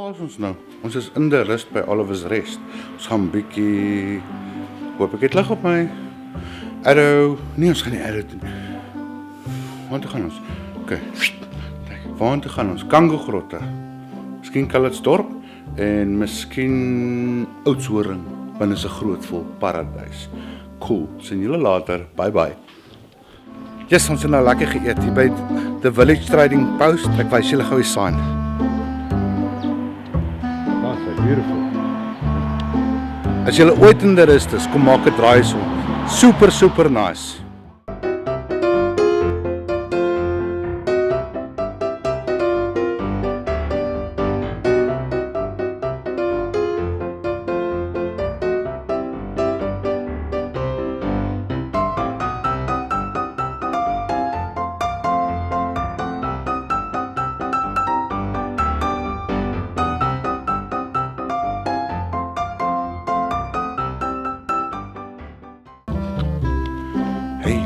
Waar is ons nou? Ons is in die rust by Oliver's Rest. Ons gaan bietjie... Hoop ek het lig op my. Arrow. Nee, ons gaan nie Arrow doen. Waartoe gaan ons? OK. Waartoe gaan ons? Kango-grotte. Miskien Calitzdorp en miskien Oudtshoorn, want dit is 'n groot vol paradys. Cool. Sien julle later. Bye bye. Yes, ons het nou lekker geëet hier by The Village Trading Post. Ek wys julle gou die sign. That's beautiful. As julle ooit in die rust is, kom maak 'n draai so. Super nice.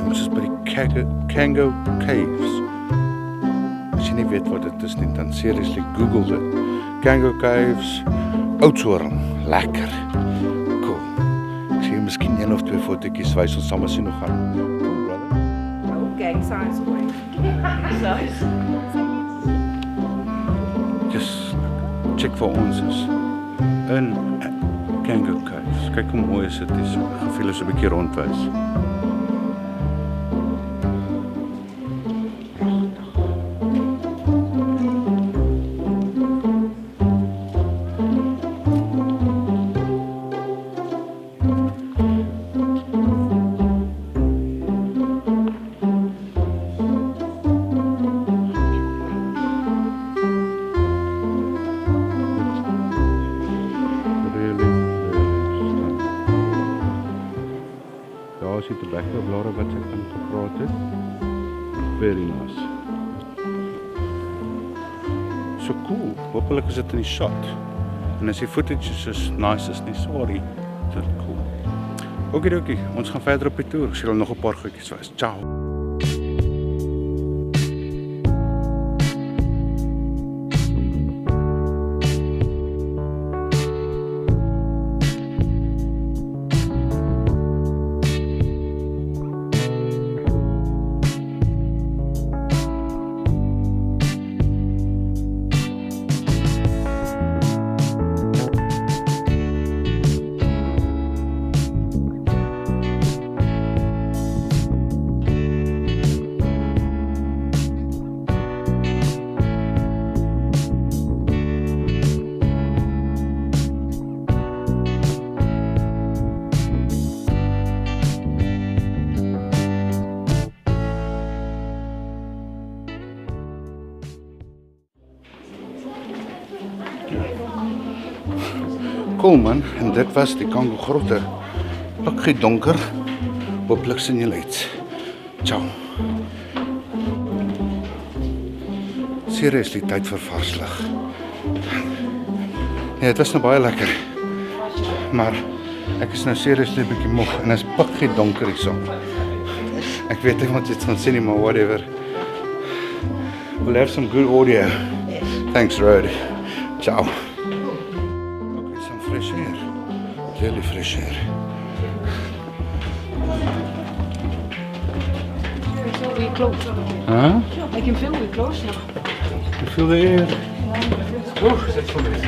Ons is by die Kango Caves. As jy nie weet wat dit is nie, dan seriously Google dit. Kango Caves, Oudtshoorn, lekker. Cool. Ek sien miskien een of twee fotootjies wys ons saam as jy nog gaan. Cool, brother. Oh, gang signs away. Just check vir ons is in Kango Caves. Kyk hoe mooi is dit hier so. Ek gaan vir julle so 'n bietjie rondwys. Daar is die tobacco blare wat ek van gepraat het. Very nice. So cool. Hopelijk is dit in die shot. En as die footage is nice is nie, sorry. Dit is cool. Okie, ons gaan verder op die toer. Ek sal nog 'n paar goedjies wys. Ciao. Cool man, en dit was die Kango-grotte. Pikkie donker, hopelijk sien julle iets. Ciao. Seriously, tyd vir varslig. Nee, het was nou baie lekker. Maar ek is nou seriously 'n bietjie moeg en is pikkie donker hierso. Ek weet nie wat jy gaan sien nie, maar whatever. We'll have some good audio. Thanks, Road. Ciao. Fresh air. Really fresh air. We're close. Huh? I can feel we're close now. You feel the air? Oeh, zet voor mij.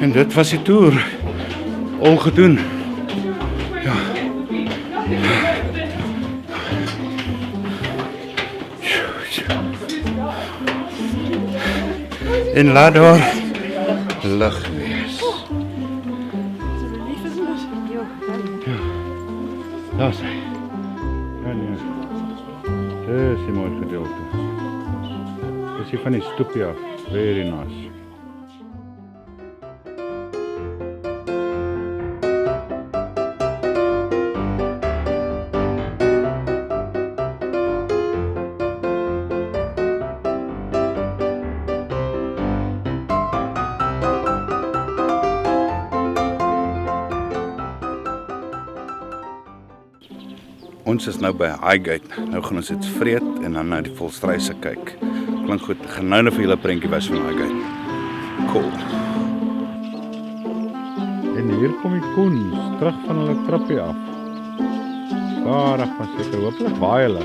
En dit was die toer. Al gedoen. Ja. En laat daar lig wees. Ja, daar is hy. Ja nee, dis die mooi gedeelte. Dis hier van die stoepie af, very nice. Ons is nou by Highgate. Nou gaan ons dit vreet en dan na die volstruise kyk. Klink goed. Ek gaan nou net vir julle 'n prentjie wys van Highgate. Cool. En hier kom die koens terug van hulle trappie af. Stadig maar seker, hopelik waai hulle.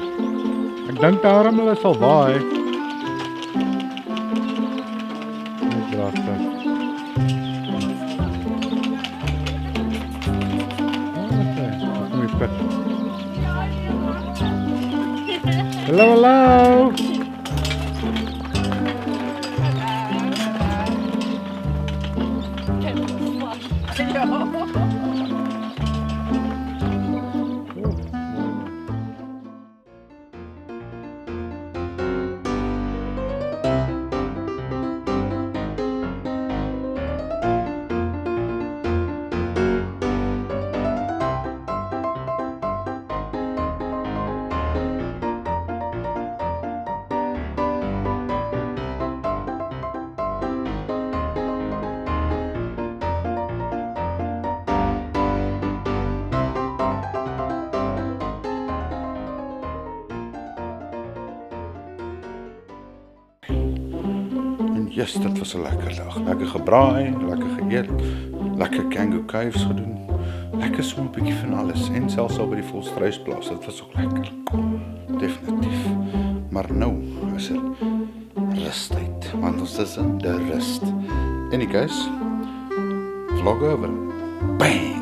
Ek dink daarom hulle sal waai. Net dragtig. Hallo, hallo. Yes, dit was 'n lekker dag. Lekker gebraai, lekker geëet, lekker Kangaroo Caves gedoen. Lekker so 'n bietjie van alles en selfs al by die volstruisplaas. Dit was ook lekker. Definitief. Maar nou is dit rustyd, want ons is in die rust. En die guys, vlog over. Bang!